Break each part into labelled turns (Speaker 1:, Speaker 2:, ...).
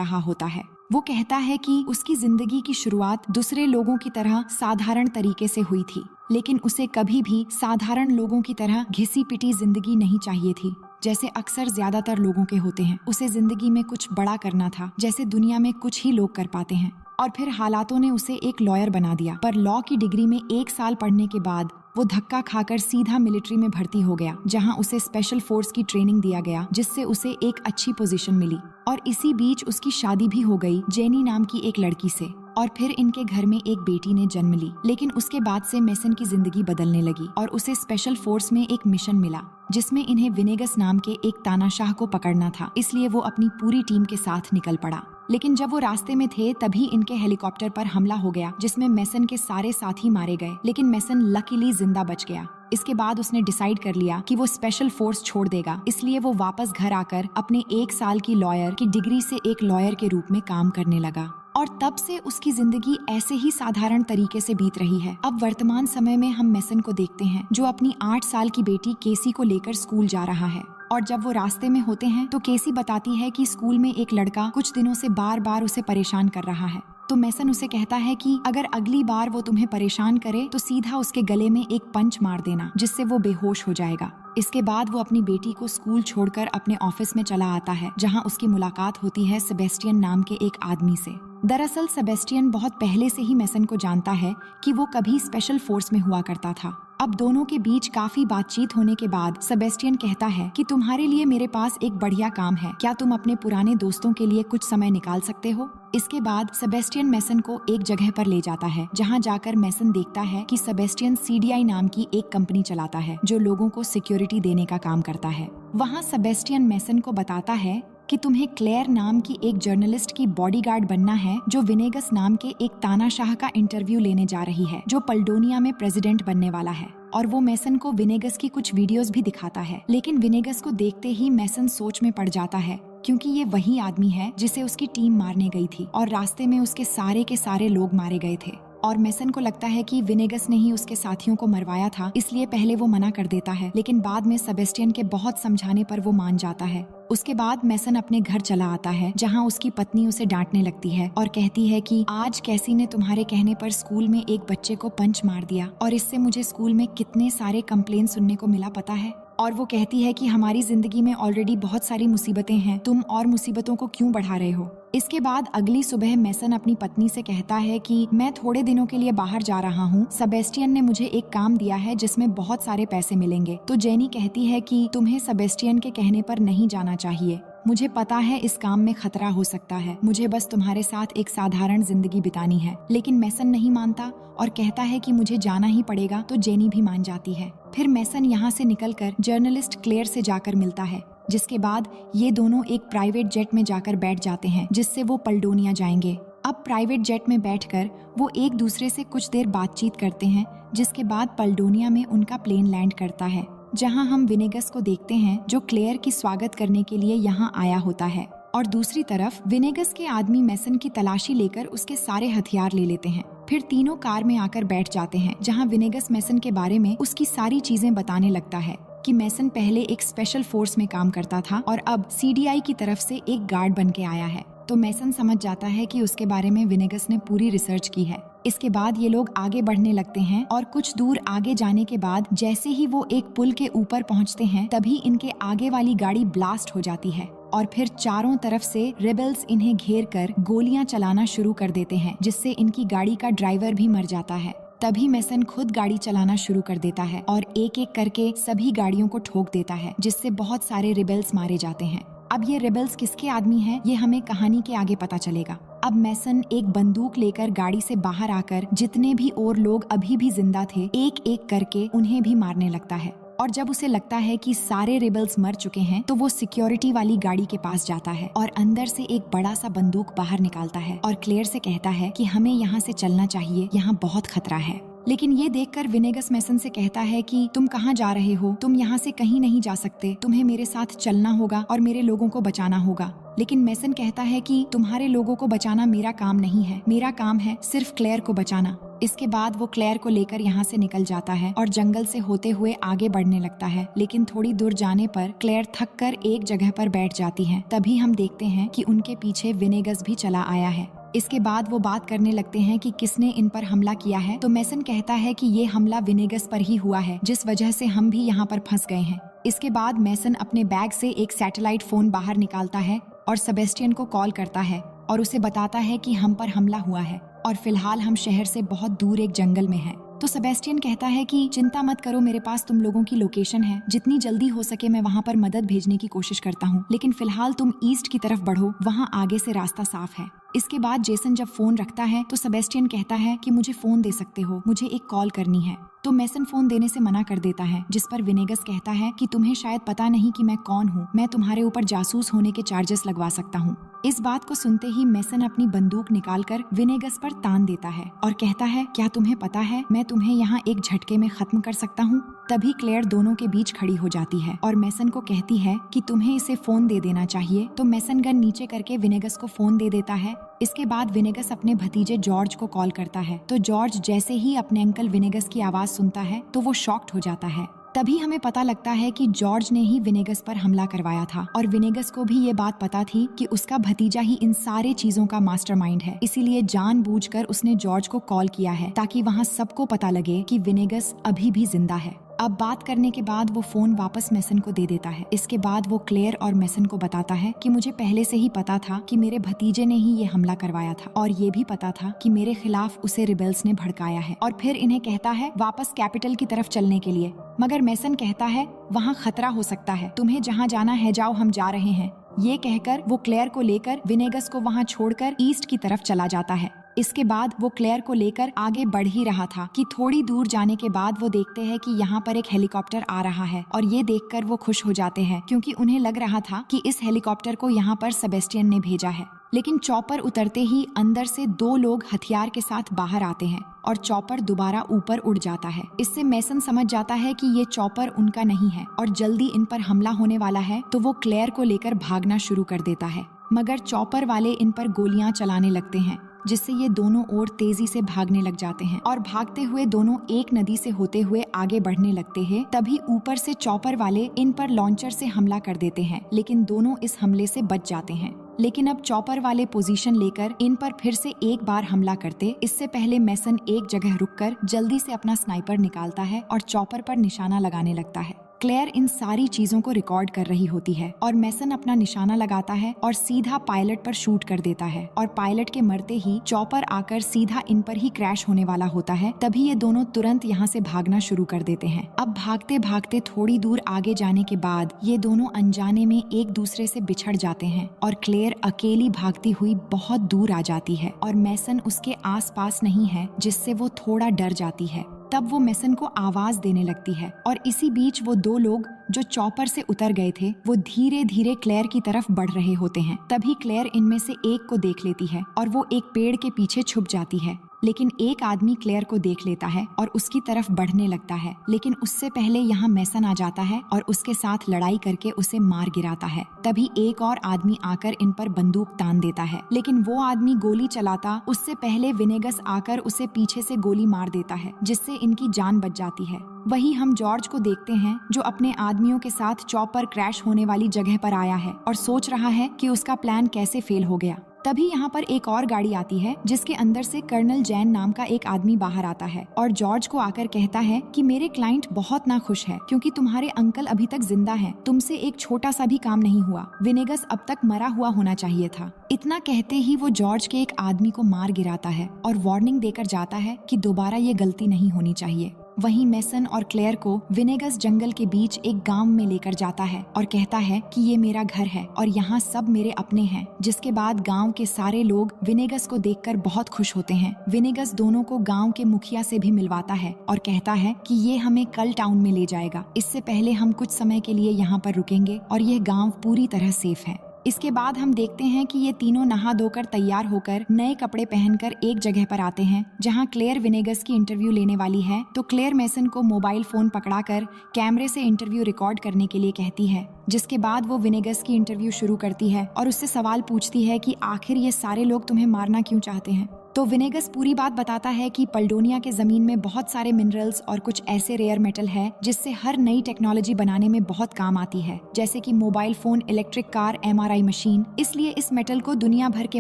Speaker 1: रहा होता है। वो कहता है कि उसकी जिंदगी की शुरुआत दूसरे लोगों की तरह साधारण तरीके से हुई थी, लेकिन उसे कभी भी साधारण लोगों की तरह घिसी पिटी जिंदगी नहीं चाहिए थी, जैसे अक्सर ज्यादातर लोगों के होते हैं। उसे जिंदगी में कुछ बड़ा करना था, जैसे दुनिया में कुछ ही लोग कर पाते हैं। और फिर हालातों ने उसे एक लॉयर बना दिया। पर लॉ की डिग्री में 1 साल पढ़ने के बाद वो धक्का खाकर सीधा मिलिट्री में भर्ती हो गया, जहां उसे स्पेशल फोर्स की ट्रेनिंग दिया गया, जिससे उसे एक अच्छी पोजीशन मिली। और इसी बीच उसकी शादी भी हो गई जेनी नाम की एक लड़की से, और फिर इनके घर में एक बेटी ने जन्म ली। लेकिन उसके बाद से मेसन की जिंदगी बदलने लगी और उसे स्पेशल फोर्स में एक मिशन मिला, जिसमें इन्हें विनेगस नाम के एक तानाशाह को पकड़ना था। इसलिए वो अपनी पूरी टीम के साथ निकल पड़ा। लेकिन जब वो रास्ते में थे तभी इनके हेलीकॉप्टर पर हमला हो गया, जिसमें मेसन के सारे साथी मारे गए। लेकिन मेसन लकीली जिंदा बच गया। इसके बाद उसने डिसाइड कर लिया कि वो स्पेशल फोर्स छोड़ देगा। इसलिए वो वापस घर आकर अपने 1 साल की लॉयर की डिग्री से एक लॉयर के रूप में काम करने लगा। और तब से उसकी जिंदगी ऐसे ही साधारण तरीके से बीत रही है। अब वर्तमान समय में हम मेसन को देखते हैं, जो अपनी 8 साल की बेटी केसी को लेकर स्कूल जा रहा है। और जब वो रास्ते में होते हैं तो केसी बताती है कि स्कूल में एक लड़का कुछ दिनों से बार बार उसे परेशान कर रहा है। तो मेसन उसे कहता है कि अगर अगली बार वो तुम्हें परेशान करे तो सीधा उसके गले में एक पंच मार देना, जिससे वो बेहोश हो जाएगा। इसके बाद वो अपनी बेटी को स्कूल छोड़कर अपने ऑफिस में चला आता है, जहां उसकी मुलाकात होती है सेबेस्टियन नाम के एक आदमी से। दरअसल सेबेस्टियन बहुत पहले से ही मेसन को जानता है कि वो कभी स्पेशल फोर्स में हुआ करता था। अब दोनों के बीच काफी बातचीत होने के बाद सेबेस्टियन कहता है कि तुम्हारे लिए मेरे पास एक बढ़िया काम है, क्या तुम अपने पुराने दोस्तों के लिए कुछ समय निकाल सकते हो? इसके बाद सेबेस्टियन मेसन को एक जगह पर ले जाता है, जहां जाकर मेसन देखता है कि सेबेस्टियन सीडीआई नाम की एक कंपनी चलाता है, जो लोगों को सिक्योरिटी देने का काम करता है। वहां सेबेस्टियन मेसन को बताता है कि तुम्हें क्लेयर नाम की एक जर्नलिस्ट की बॉडीगार्ड बनना है, जो विनेगस नाम के एक तानाशाह का इंटरव्यू लेने जा रही है, जो पल्डोनिया में प्रेसिडेंट बनने वाला है। और वो मेसन को विनेगस की कुछ वीडियोस भी दिखाता है। लेकिन विनेगस को देखते ही मेसन सोच में पड़ जाता है, क्योंकि ये वही आदमी है जिसे उसकी टीम मारने गई थी और रास्ते में उसके सारे लोग मारे गए थे। और मेसन को लगता है कि विनेगस ने ही उसके साथियों को मरवाया था, इसलिए पहले वो मना कर देता है। लेकिन बाद में सेबेस्टियन के बहुत समझाने पर वो मान जाता है। उसके बाद मेसन अपने घर चला आता है, जहां उसकी पत्नी उसे डांटने लगती है और कहती है कि आज कैसी ने तुम्हारे कहने पर स्कूल में एक बच्चे को पंच मार दिया, और इससे मुझे स्कूल में कितने सारे कंप्लेन सुनने को मिला पता है। और वो कहती है कि हमारी जिंदगी में ऑलरेडी बहुत सारी मुसीबतें हैं, तुम और मुसीबतों को क्यों बढ़ा रहे हो? इसके बाद अगली सुबह मेसन अपनी पत्नी से कहता है कि मैं थोड़े दिनों के लिए बाहर जा रहा हूँ, सेबेस्टियन ने मुझे एक काम दिया है जिसमें बहुत सारे पैसे मिलेंगे। तो जेनी कहती है कि तुम्हें सेबेस्टियन के कहने पर नहीं जाना चाहिए, मुझे पता है इस काम में खतरा हो सकता है, मुझे बस तुम्हारे साथ एक साधारण जिंदगी बितानी है। लेकिन मेसन नहीं मानता और कहता है कि मुझे जाना ही पड़ेगा। तो जेनी भी मान जाती है। फिर मेसन यहाँ से निकलकर जर्नलिस्ट क्लेयर से जाकर मिलता है, जिसके बाद ये दोनों एक प्राइवेट जेट में जाकर बैठ जाते हैं, जिससे वो पल्डोनिया जाएंगे। अब प्राइवेट जेट में बैठकर वो एक दूसरे से कुछ देर बातचीत करते हैं, जिसके बाद पल्डोनिया में उनका प्लेन लैंड करता है, जहां हम विनेगस को देखते हैं, जो क्लेयर की स्वागत करने के लिए यहाँ आया होता है। और दूसरी तरफ विनेगस के आदमी मेसन की तलाशी लेकर उसके सारे हथियार ले लेते हैं। फिर तीनों कार में आकर बैठ जाते हैं, जहां विनेगस मेसन के बारे में उसकी सारी चीजें बताने लगता है कि मेसन पहले एक स्पेशल फोर्स में काम करता था और अब सीडीआई की तरफ से एक गार्ड बन के आया है। तो मेसन समझ जाता है कि उसके बारे में विनेगस ने पूरी रिसर्च की है। इसके बाद ये लोग आगे बढ़ने लगते हैं और कुछ दूर आगे जाने के बाद जैसे ही वो एक पुल के ऊपर पहुंचते हैं, तभी इनके आगे वाली गाड़ी ब्लास्ट हो जाती है और फिर चारों तरफ से रिबेल्स इन्हें घेर कर गोलियां चलाना शुरू कर देते हैं, जिससे इनकी गाड़ी का ड्राइवर भी मर जाता है। तभी मेसन खुद गाड़ी चलाना शुरू कर देता है और एक एक करके सभी गाड़ियों को ठोक देता है, जिससे बहुत सारे रिबेल्स मारे जाते हैं। अब ये रिबेल्स किसके आदमी हैं, ये हमें कहानी के आगे पता चलेगा। अब मेसन एक बंदूक लेकर गाड़ी से बाहर आकर जितने भी और लोग अभी भी जिंदा थे, एक एक करके उन्हें भी मारने लगता है। और जब उसे लगता है कि सारे रिबेल्स मर चुके हैं, तो वो सिक्योरिटी वाली गाड़ी के पास जाता है और अंदर से एक बड़ा सा बंदूक बाहर निकालता है और क्लेयर से कहता है कि हमें यहाँ से चलना चाहिए, यहाँ बहुत खतरा है। लेकिन ये देखकर विनेगस मैसन से कहता है कि तुम कहाँ जा रहे हो, तुम यहाँ से कहीं नहीं जा सकते, तुम्हें मेरे साथ चलना होगा और मेरे लोगों को बचाना होगा। लेकिन मैसन कहता है कि तुम्हारे लोगों को बचाना मेरा काम नहीं है, मेरा काम है सिर्फ क्लेयर को बचाना। इसके बाद वो क्लेयर को लेकर यहाँ से निकल जाता है और जंगल से होते हुए आगे बढ़ने लगता है। लेकिन थोड़ी दूर जाने पर क्लेयर थक कर एक जगह पर बैठ जाती है। तभी हम देखते हैं कि उनके पीछे विनेगस भी चला आया है। इसके बाद वो बात करने लगते हैं कि किसने इन पर हमला किया है। तो मैसन कहता है कि ये हमला विनेगस पर ही हुआ है, जिस वजह से हम भी यहाँ पर फंस गए हैं। इसके बाद मैसन अपने बैग से एक सैटेलाइट फोन बाहर निकालता है और सेबेस्टियन को कॉल करता है और उसे बताता है कि हम पर हमला हुआ है और फिलहाल हम शहर से बहुत दूर एक जंगल में हैं। तो सेबेस्टियन कहता है कि चिंता मत करो, मेरे पास तुम लोगों की लोकेशन है, जितनी जल्दी हो सके मैं वहाँ पर मदद भेजने की कोशिश करता हूँ, लेकिन फिलहाल तुम ईस्ट की तरफ बढ़ो, वहाँ आगे से रास्ता साफ है। इसके बाद जेसन जब फोन रखता है तो सेबेस्टियन कहता है कि मुझे फोन दे सकते हो, मुझे एक कॉल करनी है। तो मैसन फोन देने से मना कर देता है, जिस पर विनेगस कहता है कि तुम्हें शायद पता नहीं कि मैं कौन हूँ, मैं तुम्हारे ऊपर जासूस होने के चार्जेस लगवा सकता हूँ। इस बात को सुनते ही मैसन अपनी बंदूक निकालकर विनेगस पर तान देता है और कहता है, क्या तुम्हें पता है मैं तुम्हें यहाँ एक झटके में खत्म कर सकता हूँ। तभी क्लेयर दोनों के बीच खड़ी हो जाती है और मैसन को कहती है कि तुम्हें इसे फोन दे देना चाहिए। तो मैसन गन नीचे करके विनेगस को फोन दे देता है। इसके बाद विनेगस अपने भतीजे जॉर्ज को कॉल करता है। तो जॉर्ज जैसे ही अपने अंकल विनेगस की आवाज सुनता है तो वो शॉक्ड हो जाता है। तभी हमें पता लगता है कि जॉर्ज ने ही विनेगस पर हमला करवाया था और विनेगस को भी ये बात पता थी कि उसका भतीजा ही इन सारे चीजों का मास्टरमाइंड है। इसीलिए जानबूझकर उसने जॉर्ज को कॉल किया है ताकि वहाँ सबको पता लगे कि विनेगस अभी भी जिंदा है। अब बात करने के बाद वो फोन वापस मैसन को दे देता है। इसके बाद वो क्लेयर और मैसन को बताता है कि मुझे पहले से ही पता था कि मेरे भतीजे ने ही ये हमला करवाया था और ये भी पता था कि मेरे खिलाफ उसे रिबेल्स ने भड़काया है, और फिर इन्हें कहता है वापस कैपिटल की तरफ चलने के लिए। मगर मैसन कहता है वहाँ खतरा हो सकता है, तुम्हें जहाँ जाना है जाओ, हम जा रहे हैं। ये कहकर वो क्लेयर को लेकर विनेगस को वहाँ छोड़कर ईस्ट की तरफ चला जाता है। इसके बाद वो क्लेयर को लेकर आगे बढ़ ही रहा था कि थोड़ी दूर जाने के बाद वो देखते हैं कि यहाँ पर एक हेलीकॉप्टर आ रहा है और ये देखकर वो खुश हो जाते हैं क्योंकि उन्हें लग रहा था कि इस हेलीकॉप्टर को यहाँ पर सेबेस्टियन ने भेजा है। लेकिन चॉपर उतरते ही अंदर से 2 लोग हथियार के साथ बाहर आते हैं और चॉपर दोबारा ऊपर उड़ जाता है। इससे मैसन समझ जाता है कि ये चॉपर उनका नहीं है और जल्दी इन पर हमला होने वाला है, तो वो क्लेयर को लेकर भागना शुरू कर देता है। मगर चॉपर वाले इन पर गोलियां चलाने लगते हैं, जिससे ये दोनों ओर तेजी से भागने लग जाते हैं और भागते हुए दोनों एक नदी से होते हुए आगे बढ़ने लगते हैं। तभी ऊपर से चॉपर वाले इन पर लॉन्चर से हमला कर देते हैं, लेकिन दोनों इस हमले से बच जाते हैं। लेकिन अब चॉपर वाले पोजीशन लेकर इन पर फिर से एक बार हमला करते, इससे पहले मैसन एक जगह रुककर जल्दी से अपना स्नाइपर निकालता है और चॉपर पर निशाना लगाने लगता है। क्लेयर इन सारी चीजों को रिकॉर्ड कर रही होती है और मैसन अपना निशाना लगाता है और सीधा पायलट पर शूट कर देता है और पायलट के मरते ही चॉपर आकर सीधा इन पर ही क्रैश होने वाला होता है। तभी ये दोनों तुरंत यहाँ से भागना शुरू कर देते हैं। अब भागते भागते थोड़ी दूर आगे जाने के बाद ये दोनों अनजाने में एक दूसरे से बिछड़ जाते हैं और क्लेयर अकेली भागती हुई बहुत दूर आ जाती है और मैसन उसके आसपास नहीं है, जिससे वो थोड़ा डर जाती है। तब वो मैसन को आवाज देने लगती है और इसी बीच वो 2 लोग जो चॉपर से उतर गए थे वो धीरे धीरे क्लेयर की तरफ बढ़ रहे होते हैं। तभी क्लेयर इनमें से एक को देख लेती है और वो एक पेड़ के पीछे छुप जाती है। लेकिन एक आदमी क्लेयर को देख लेता है और उसकी तरफ बढ़ने लगता है, लेकिन उससे पहले यहाँ मैसन आ जाता है और उसके साथ लड़ाई करके उसे मार गिराता है। तभी एक और आदमी आकर इन पर बंदूक तान देता है, लेकिन वो आदमी गोली चलाता उससे पहले विनेगस आकर उसे पीछे से गोली मार देता है, जिससे इनकी जान बच जाती है। वही हम जॉर्ज को देखते हैं जो अपने आदमियों के साथ चॉपर क्रैश होने वाली जगह पर आया है और सोच रहा है कि उसका प्लान कैसे फेल हो गया। तभी यहाँ पर एक और गाड़ी आती है जिसके अंदर से कर्नल जैन नाम का एक आदमी बाहर आता है और जॉर्ज को आकर कहता है कि मेरे क्लाइंट बहुत नाखुश है क्योंकि तुम्हारे अंकल अभी तक जिंदा हैं। तुमसे एक छोटा सा भी काम नहीं हुआ। विनेगस अब तक मरा हुआ होना चाहिए था। इतना कहते ही वो जॉर्ज के एक आदमी को मार गिराता है और वार्निंग देकर जाता है कि दोबारा ये गलती नहीं होनी चाहिए। वहीं मैसन और क्लेयर को विनेगस जंगल के बीच एक गांव में लेकर जाता है और कहता है कि ये मेरा घर है और यहाँ सब मेरे अपने हैं। जिसके बाद गांव के सारे लोग विनेगस को देखकर बहुत खुश होते हैं। विनेगस दोनों को गांव के मुखिया से भी मिलवाता है और कहता है कि ये हमें कल टाउन में ले जाएगा। इससे पहले हम कुछ समय के लिए यहाँ पर रुकेंगे और यह गाँव पूरी तरह सेफ है। इसके बाद हम देखते हैं कि ये तीनों नहा धोकर तैयार होकर नए कपड़े पहनकर एक जगह पर आते हैं जहां क्लेयर विनेगस की इंटरव्यू लेने वाली है। तो क्लेयर मेसन को मोबाइल फोन पकड़ाकर कैमरे से इंटरव्यू रिकॉर्ड करने के लिए कहती है, जिसके बाद वो विनेगस की इंटरव्यू शुरू करती है और उससे सवाल पूछती है कि आखिर ये सारे लोग तुम्हें मारना क्यों चाहते हैं। तो विनेगस पूरी बात बताता है कि पल्डोनिया के जमीन में बहुत सारे मिनरल्स और कुछ ऐसे रेयर मेटल है जिससे हर नई टेक्नोलॉजी बनाने में बहुत काम आती है, जैसे कि mobile phone, electric car, MRI machine. इसलिए इस मेटल को दुनिया भर के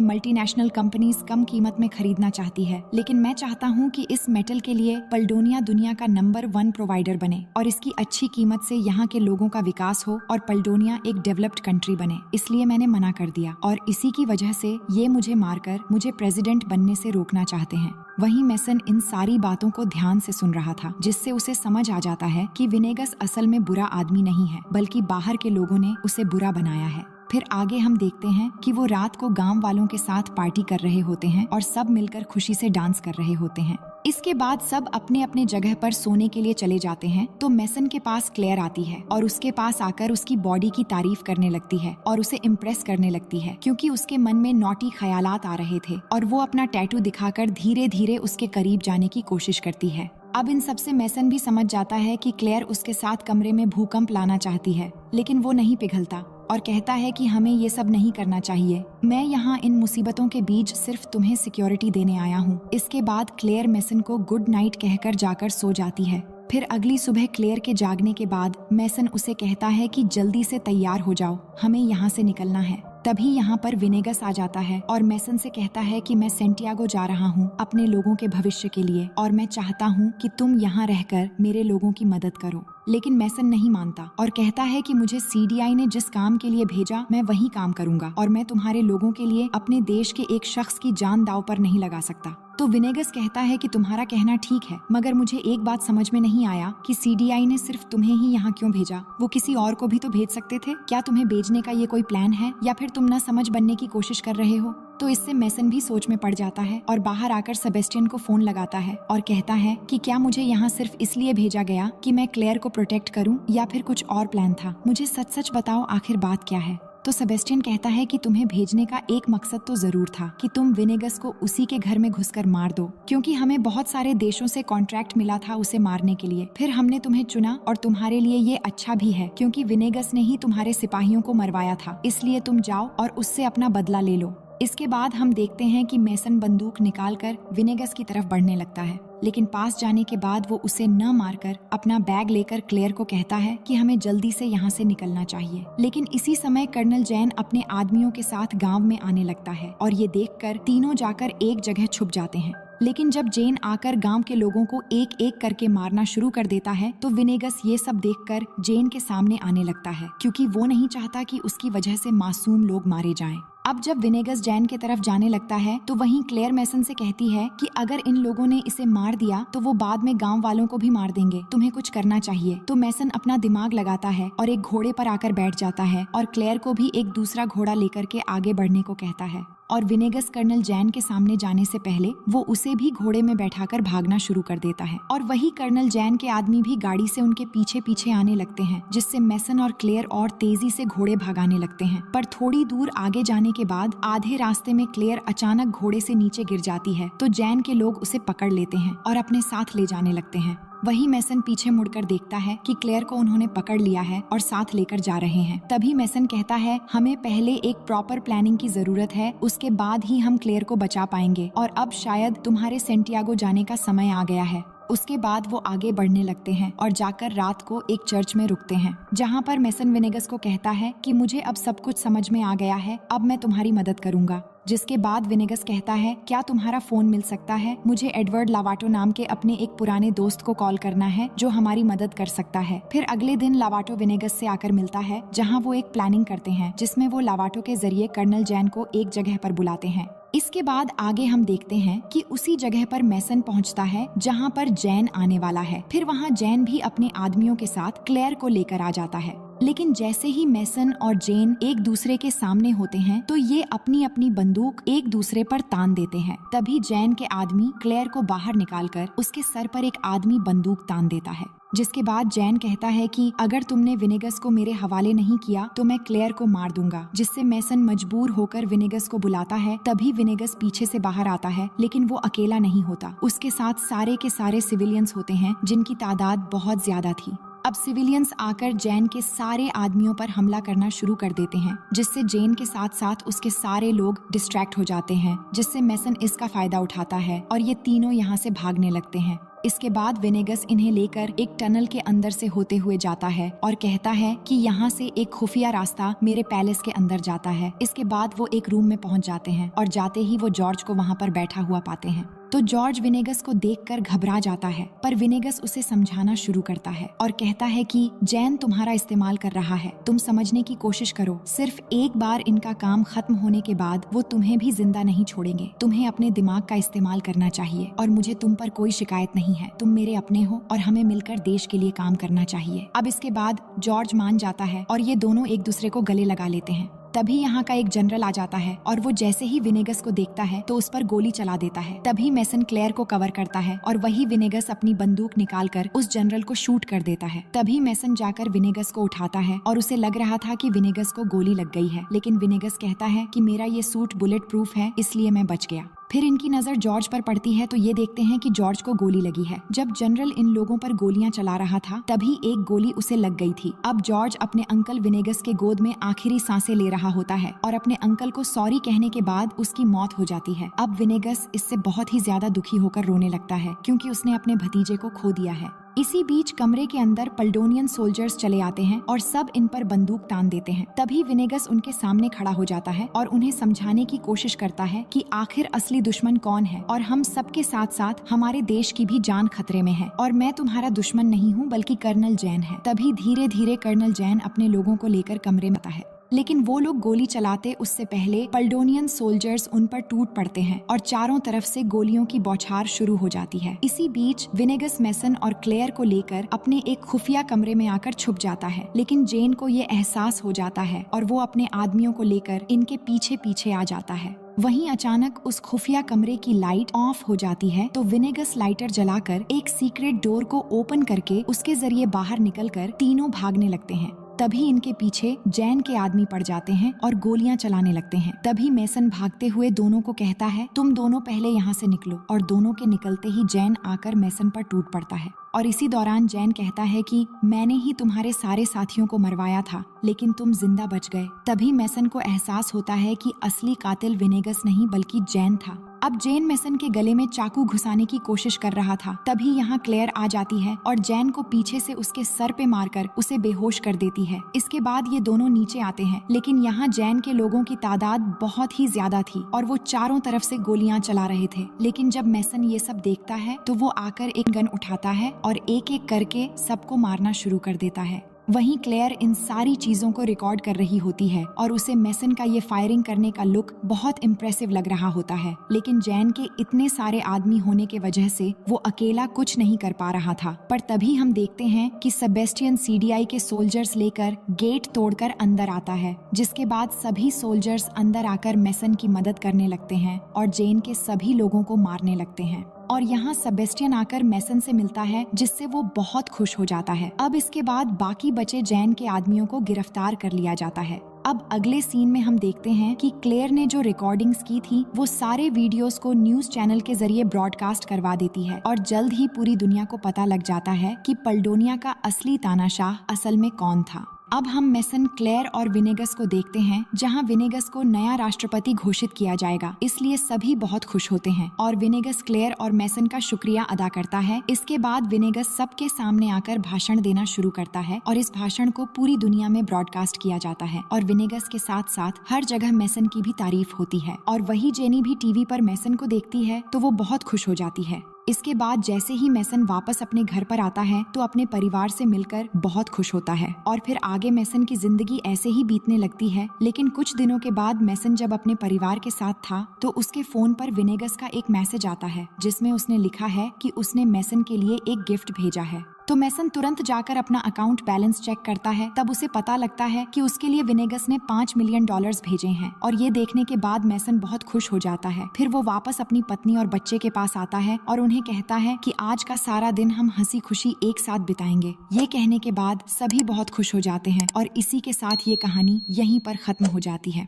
Speaker 1: मल्टीनेशनल कंपनीज कम कीमत में खरीदना चाहती है, लेकिन मैं चाहता हूँ कि इस मेटल के लिए पल्डोनिया दुनिया का नंबर 1 प्रोवाइडर बने और इसकी अच्छी कीमत से यहाँ के लोगों का विकास हो और पल्डोनिया एक डेवलप्ड कंट्री बने। इसलिए मैंने मना कर दिया और इसी की वजह से ये मुझे मारकर मुझे प्रेसिडेंट बनने से रोकना चाहते हैं। वहीं मेसन इन सारी बातों को ध्यान से सुन रहा था, जिससे उसे समझ आ जाता है कि विनेगस असल में बुरा आदमी नहीं है, बल्कि बाहर के लोगों ने उसे बुरा बनाया है। फिर आगे हम देखते हैं कि वो रात को गांव वालों के साथ पार्टी कर रहे होते हैं और सब मिलकर खुशी से डांस कर रहे होते हैं। इसके बाद सब अपने अपने जगह पर सोने के लिए चले जाते हैं। तो मेसन के पास क्लेयर आती है और उसके पास आकर उसकी बॉडी की तारीफ करने लगती है और उसे इम्प्रेस करने लगती है, क्योंकि उसके मन में नॉटी ख्यालात आ रहे थे और वो अपना टैटू दिखाकर धीरे धीरे उसके करीब जाने की कोशिश करती है। अब इन सबसे मेसन भी समझ जाता है कि क्लेयर उसके साथ कमरे में भूकंप लाना चाहती है, लेकिन वो नहीं पिघलता और कहता है कि हमें ये सब नहीं करना चाहिए। मैं यहाँ इन मुसीबतों के बीच सिर्फ तुम्हें सिक्योरिटी देने आया हूँ। इसके बाद क्लेयर मेसन को गुड नाइट कहकर जाकर सो जाती है। फिर अगली सुबह क्लेयर के जागने के बाद मेसन उसे कहता है कि जल्दी से तैयार हो जाओ, हमें यहाँ से निकलना है। तभी यहाँ पर विनेगस आ जाता है और मेसन से कहता है कि मैं सेंटियागो जा रहा हूँ अपने लोगों के भविष्य के लिए और मैं चाहता हूँ कि तुम यहाँ रहकर मेरे लोगों की मदद करो। लेकिन मेसन नहीं मानता और कहता है कि मुझे CDI ने जिस काम के लिए भेजा मैं वही काम करूंगा और मैं तुम्हारे लोगों के लिए अपने देश के एक शख्स की जान दांव पर नहीं लगा सकता। तो विनेगस कहता है कि तुम्हारा कहना ठीक है, मगर मुझे एक बात समझ में नहीं आया कि CDI ने सिर्फ तुम्हें ही यहाँ क्यों भेजा। वो किसी और को भी तो भेज सकते थे। क्या तुम्हें भेजने का ये कोई प्लान है या फिर तुम ना समझ बनने की कोशिश कर रहे हो? तो इससे मेसन भी सोच में पड़ जाता है और बाहर आकर सेबेस्टियन को फोन लगाता है और कहता है कि क्या मुझे यहाँ सिर्फ इसलिए भेजा गया कि मैं क्लेयर को प्रोटेक्ट करूँ या फिर कुछ और प्लान था? मुझे सच सच बताओ, आखिर बात क्या है? तो सेबेस्टियन कहता है कि तुम्हें भेजने का एक मकसद तो जरूर था कि तुम विनेगस को उसी के घर में घुसकर मार दो, क्योंकि हमें बहुत सारे देशों से कॉन्ट्रैक्ट मिला था उसे मारने के लिए। फिर हमने तुम्हें चुना और तुम्हारे लिए ये अच्छा भी है क्योंकि विनेगस ने ही तुम्हारे सिपाहियों को मरवाया था, इसलिए तुम जाओ और उससे अपना बदला ले लो। इसके बाद हम देखते हैं कि मेसन बंदूक निकालकर विनेगस की तरफ बढ़ने लगता है, लेकिन पास जाने के बाद वो उसे न मारकर अपना बैग लेकर क्लेयर को कहता है कि हमें जल्दी से यहाँ से निकलना चाहिए। लेकिन इसी समय कर्नल जैन अपने आदमियों के साथ गांव में आने लगता है और ये देखकर तीनों जाकर एक जगह छुप जाते हैं। लेकिन जब जेन आकर गांव के लोगों को एक एक करके मारना शुरू कर देता है तो विनेगस ये सब देखकर जेन के सामने आने लगता है, क्योंकि वो नहीं चाहता कि उसकी वजह से मासूम लोग मारे जाएं। अब जब विनेगस जैन की तरफ जाने लगता है तो वहीं क्लेयर मेसन से कहती है कि अगर इन लोगों ने इसे मार दिया तो वो बाद में गांव वालों को भी मार देंगे, तुम्हें कुछ करना चाहिए। तो मेसन अपना दिमाग लगाता है और एक घोड़े पर आकर बैठ जाता है और क्लेयर को भी एक दूसरा घोड़ा लेकर के आगे बढ़ने को कहता है और विनेगस कर्नल जैन के सामने जाने से पहले वो उसे भी घोड़े में बैठाकर भागना शुरू कर देता है और वही कर्नल जैन के आदमी भी गाड़ी से उनके पीछे पीछे आने लगते हैं, जिससे मेसन और क्लेयर और तेजी से घोड़े भगाने लगते हैं। पर थोड़ी दूर आगे जाने के बाद आधे रास्ते में क्लेयर अचानक घोड़े से नीचे गिर जाती है तो जैन के लोग उसे पकड़ लेते हैं और अपने साथ ले जाने लगते हैं। वही मेसन पीछे मुड़कर देखता है कि क्लेयर को उन्होंने पकड़ लिया है और साथ लेकर जा रहे हैं। तभी मेसन कहता है हमें पहले एक प्रॉपर प्लानिंग की जरूरत है, उसके बाद ही हम क्लेयर को बचा पाएंगे और अब शायद तुम्हारे सेंटियागो जाने का समय आ गया है। उसके बाद वो आगे बढ़ने लगते हैं और जाकर रात को एक चर्च में रुकते हैं, जहाँ पर मेसन विनेगस को कहता है कि मुझे अब सब कुछ समझ में आ गया है, अब मैं तुम्हारी मदद करूंगा। जिसके बाद विनेगस कहता है क्या तुम्हारा फोन मिल सकता है? मुझे एडवर्ड लावाटो नाम के अपने एक पुराने दोस्त को कॉल करना है जो हमारी मदद कर सकता है। फिर अगले दिन लावाटो विनेगस से आकर मिलता है, जहां वो एक प्लानिंग करते हैं जिसमें वो लावाटो के जरिए कर्नल जैन को एक जगह पर बुलाते हैं। इसके बाद आगे हम देखते हैं कि उसी जगह पर मेसन पहुंचता है जहां पर जैन आने वाला है। फिर वहां जैन भी अपने आदमियों के साथ क्लेयर को लेकर आ जाता है। लेकिन जैसे ही मेसन और जेन एक दूसरे के सामने होते हैं तो ये अपनी अपनी बंदूक एक दूसरे पर तान देते हैं। तभी जैन के आदमी क्लेयर को बाहर निकालकर उसके सर पर एक आदमी बंदूक तान देता है। जिसके बाद जैन कहता है कि अगर तुमने विनेगस को मेरे हवाले नहीं किया तो मैं क्लेयर को मार दूंगा, जिससे मैसन मजबूर होकर विनेगस को बुलाता है। तभी विनेगस पीछे से बाहर आता है, लेकिन वो अकेला नहीं होता, उसके साथ सारे के सारे सिविलियंस होते हैं जिनकी तादाद बहुत ज्यादा थी। अब सिविलियंस आकर जैन के सारे आदमियों पर हमला करना शुरू कर देते हैं, जिससे जैन के साथ साथ उसके सारे लोग डिस्ट्रैक्ट हो जाते हैं, जिससे मैसन इसका फायदा उठाता है और ये तीनों यहाँ से भागने लगते हैं। इसके बाद विनेगस इन्हें लेकर एक टनल के अंदर से होते हुए जाता है और कहता है कि यहाँ से एक खुफिया रास्ता मेरे पैलेस के अंदर जाता है। इसके बाद वो एक रूम में पहुँच जाते हैं और जाते ही वो जॉर्ज को वहाँ पर बैठा हुआ पाते हैं। तो जॉर्ज विनेगस को देखकर घबरा जाता है, पर विनेगस उसे समझाना शुरू करता है और कहता है कि जैन तुम्हारा इस्तेमाल कर रहा है, तुम समझने की कोशिश करो। सिर्फ एक बार इनका काम खत्म होने के बाद वो तुम्हें भी जिंदा नहीं छोड़ेंगे। तुम्हें अपने दिमाग का इस्तेमाल करना चाहिए और मुझे तुम पर कोई शिकायत नहीं है। तुम मेरे अपने हो और हमें मिलकर देश के लिए काम करना चाहिए। अब इसके बाद जॉर्ज मान जाता है और ये दोनों एक दूसरे को गले लगा लेते हैं। तभी यहाँ का एक जनरल आ जाता है और वो जैसे ही विनेगस को देखता है तो उस पर गोली चला देता है। तभी मैसन क्लेयर को कवर करता है और वही विनेगस अपनी बंदूक निकालकर उस जनरल को शूट कर देता है। तभी मैसन जाकर विनेगस को उठाता है और उसे लग रहा था कि विनेगस को गोली लग गई है, लेकिन विनेगस कहता है कि मेरा ये सूट बुलेट प्रूफ है, इसलिए मैं बच गया। फिर इनकी नजर जॉर्ज पर पड़ती है तो ये देखते हैं कि जॉर्ज को गोली लगी है। जब जनरल इन लोगों पर गोलियां चला रहा था तभी एक गोली उसे लग गई थी। अब जॉर्ज अपने अंकल विनेगस के गोद में आखिरी सांसें ले रहा होता है और अपने अंकल को सॉरी कहने के बाद उसकी मौत हो जाती है। अब विनेगस इससे बहुत ही ज्यादा दुखी होकर रोने लगता है क्योंकि उसने अपने भतीजे को खो दिया है। इसी बीच कमरे के अंदर पल्डोनियन सोल्जर्स चले आते हैं और सब इन पर बंदूक तान देते हैं। तभी विनेगस उनके सामने खड़ा हो जाता है और उन्हें समझाने की कोशिश करता है कि आखिर असली दुश्मन कौन है और हम सबके साथ साथ हमारे देश की भी जान खतरे में है और मैं तुम्हारा दुश्मन नहीं हूँ बल्कि कर्नल जैन है। तभी धीरे धीरे कर्नल जैन अपने लोगों को लेकर कमरे में आता है, लेकिन वो लोग गोली चलाते उससे पहले पल्डोनियन सोल्जर्स उन पर टूट पड़ते हैं और चारों तरफ से गोलियों की बौछार शुरू हो जाती है। इसी बीच विनेगस मैसन और क्लेयर को लेकर अपने एक खुफिया कमरे में आकर छुप जाता है, लेकिन जेन को ये एहसास हो जाता है और वो अपने आदमियों को लेकर इनके पीछे पीछे आ जाता है। वहीं अचानक उस खुफिया कमरे की लाइट ऑफ हो जाती है तो विनेगस लाइटर जलाकर एक सीक्रेट डोर को ओपन करके उसके जरिए बाहर निकलकर तीनों भागने लगते हैं। तभी इनके पीछे जैन के आदमी पड़ जाते हैं और गोलियां चलाने लगते हैं। तभी मैसन भागते हुए दोनों को कहता है तुम दोनों पहले यहाँ से निकलो, और दोनों के निकलते ही जैन आकर मैसन पर टूट पड़ता है और इसी दौरान जैन कहता है कि मैंने ही तुम्हारे सारे साथियों को मरवाया था लेकिन तुम जिंदा बच गए। तभी मैसन को एहसास होता है कि असली कातिल विनेगस नहीं बल्कि जैन था। अब जैन मैसन के गले में चाकू घुसाने की कोशिश कर रहा था। तभी यहाँ क्लेयर आ जाती है और जैन को पीछे से उसके सर पे मारकर उसे बेहोश कर देती है। इसके बाद ये दोनों नीचे आते हैं, लेकिन यहाँ जैन के लोगों की तादाद बहुत ही ज्यादा थी और वो चारों तरफ से गोलियां चला रहे थे। लेकिन जब मैसन ये सब देखता है तो वो आकर एक गन उठाता है और एक एक करके सबको मारना शुरू कर देता है। वहीं क्लेयर इन सारी चीजों को रिकॉर्ड कर रही होती है और उसे मैसन का ये फायरिंग करने का लुक बहुत इम्प्रेसिव लग रहा होता है, लेकिन जैन के इतने सारे आदमी होने के वजह से वो अकेला कुछ नहीं कर पा रहा था। पर तभी हम देखते हैं कि सेबेस्टियन सीडीआई के सोल्जर्स लेकर गेट तोड़कर अंदर आता है, जिसके बाद सभी सोल्जर्स अंदर आकर मैसन की मदद करने लगते हैं और जैन के सभी लोगों को मारने लगते हैं। और यहाँ सेबेस्टियन आकर मैसन से मिलता है, जिससे वो बहुत खुश हो जाता है। अब इसके बाद बाकी बचे जैन के आदमियों को गिरफ्तार कर लिया जाता है। अब अगले सीन में हम देखते हैं कि क्लेयर ने जो रिकॉर्डिंग्स की थी वो सारे वीडियोस को न्यूज चैनल के जरिए ब्रॉडकास्ट करवा देती है और जल्द ही पूरी दुनिया को पता लग जाता है कि पल्डोनिया का असली तानाशाह असल में कौन था। अब हम मैसन, क्लेयर और विनेगस को देखते हैं, जहां विनेगस को नया राष्ट्रपति घोषित किया जाएगा, इसलिए सभी बहुत खुश होते हैं और विनेगस क्लेयर और मैसन का शुक्रिया अदा करता है। इसके बाद विनेगस सबके सामने आकर भाषण देना शुरू करता है और इस भाषण को पूरी दुनिया में ब्रॉडकास्ट किया जाता है और विनेगस के साथ साथ हर जगह मैसन की भी तारीफ होती है और वही जेनी भी टीवी पर मैसन को देखती है तो वो बहुत खुश हो जाती है। इसके बाद जैसे ही मैसन वापस अपने घर पर आता है तो अपने परिवार से मिलकर बहुत खुश होता है और फिर आगे मैसन की जिंदगी ऐसे ही बीतने लगती है। लेकिन कुछ दिनों के बाद मैसन जब अपने परिवार के साथ था तो उसके फोन पर विनेगस का एक मैसेज आता है, जिसमें उसने लिखा है कि उसने मैसन के लिए एक गिफ्ट भेजा है। तो मैसन तुरंत जाकर अपना अकाउंट बैलेंस चेक करता है। तब उसे पता लगता है कि उसके लिए विनेगस ने $5 मिलियन भेजे हैं और ये देखने के बाद मैसन बहुत खुश हो जाता है। फिर वो वापस अपनी पत्नी और बच्चे के पास आता है और उन्हें कहता है कि आज का सारा दिन हम हंसी खुशी एक साथ बिताएंगे। ये कहने के बाद सभी बहुत खुश हो जाते हैं और इसी के साथ ये कहानी यहीं पर खत्म हो जाती है।